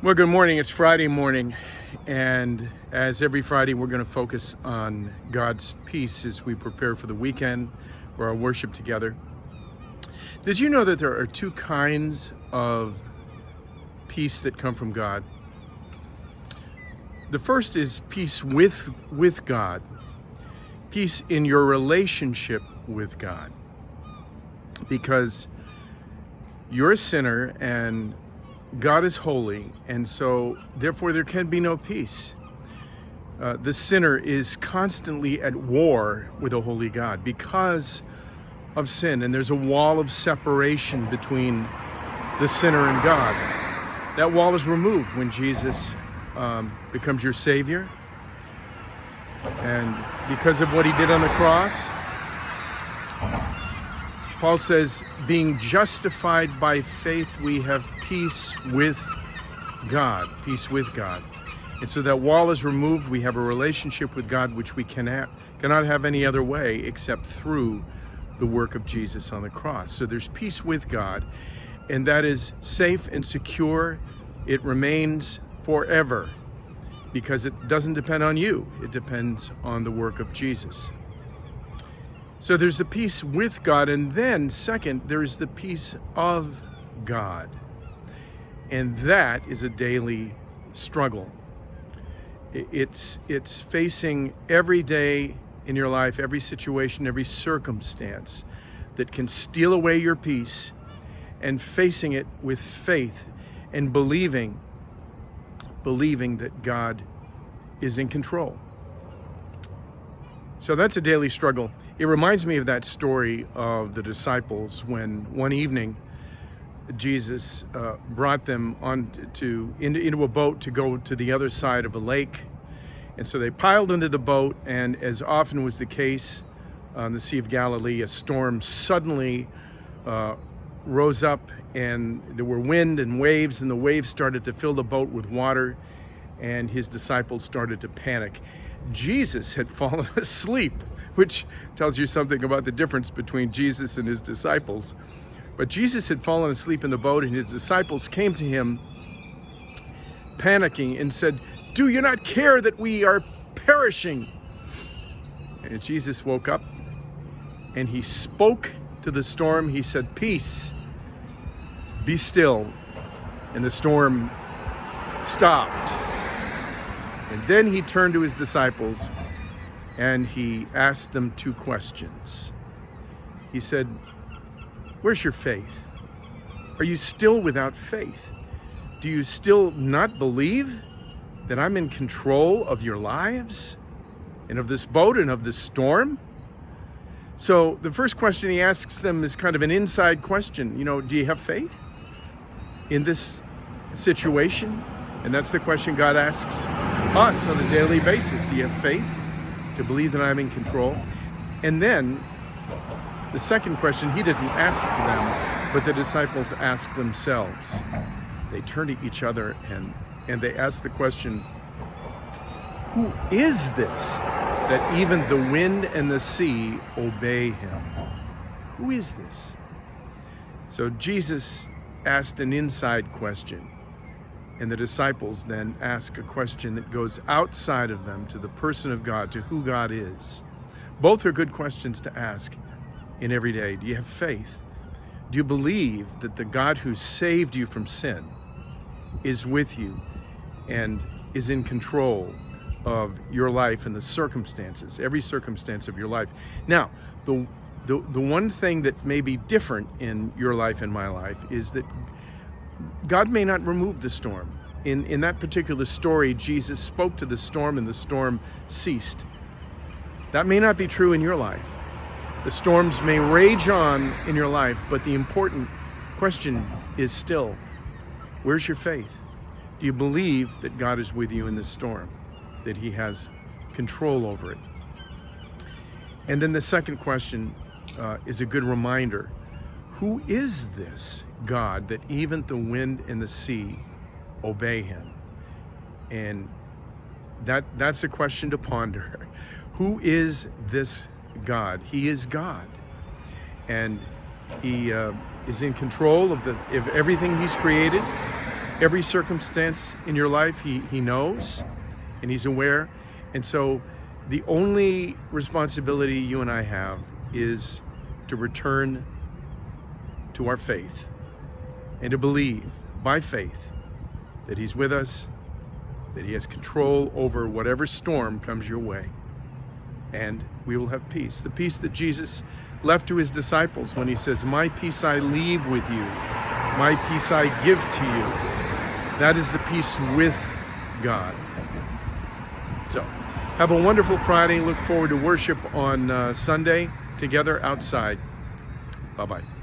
Well, good morning. It's Friday morning, and as every Friday, we're going to focus on God's peace as we prepare for the weekend, for our worship together. Did you know that there are two kinds of peace that come from God? The first is peace with God, peace in your relationship with God, because you're a sinner and God is holy, and so therefore there can be no peace. The sinner is constantly at war with a holy God because of sin, and there's a wall of separation between the sinner and God. That wall is removed when Jesus becomes your Savior, and because of what he did on the cross, Paul says, being justified by faith, we have peace with God, peace with God. And so that wall is removed. We have a relationship with God which we cannot have any other way except through the work of Jesus on the cross. So there's peace with God, and that is safe and secure. It remains forever because it doesn't depend on you. It depends on the work of Jesus. So there's the peace with God, and then second, there's the peace of God. And that is a daily struggle. It's facing every day in your life, every situation, every circumstance that can steal away your peace, and facing it with faith and believing that God is in control. So that's a daily struggle. It reminds me of that story of the disciples when one evening Jesus brought them into a boat to go to the other side of a lake. And so they piled into the boat, and as often was the case on the Sea of Galilee, a storm suddenly rose up, and there were wind and waves, and the waves started to fill the boat with water, and his disciples started to panic. Jesus had fallen asleep, which tells you something about the difference between Jesus and his disciples. But Jesus had fallen asleep in the boat, and his disciples came to him panicking and said, "Do you not care that we are perishing?" And Jesus woke up and he spoke to the storm. He said, "Peace, be still." And the storm stopped. And then he turned to his disciples and he asked them two questions. He said, "Where's your faith? Are you still without faith? Do you still not believe that I'm in control of your lives and of this boat and of this storm?" So the first question he asks them is kind of an inside question. Do you have faith in this situation? And that's the question God asks us on a daily basis. Do you have faith to believe that I'm in control? And then the second question he didn't ask them, but the disciples asked themselves. They turn to each other and they ask the question, who is this that even the wind and the sea obey him? Who is this? So Jesus asked an inside question, and the disciples then ask a question that goes outside of them to the person of God, to who God is. Both are good questions to ask in every day. Do you have faith? Do you believe that the God who saved you from sin is with you and is in control of your life and the circumstances, every circumstance of your life? Now, the one thing that may be different in your life and my life is that God may not remove the storm. In that particular story, Jesus spoke to the storm and the storm ceased. That may not be true in your life. The storms may rage on in your life, but the important question is still, where's your faith? Do you believe that God is with you in this storm, that he has control over it? And then the second question is a good reminder. Who is this God that even the wind and the sea obey him? And that's a question to ponder. Who is this God? He is God. And he is in control of everything he's created. every circumstance in your life. He knows, and he's aware. And so the only responsibility you and I have is to return to our faith and to believe by faith that he's with us, that he has control over whatever storm comes your way, and we will have peace. The peace that Jesus left to his disciples when he says, "My peace I leave with you, my peace I give to you." That is the peace with God. So, have a wonderful Friday. Look forward to worship on Sunday together outside. Bye-bye.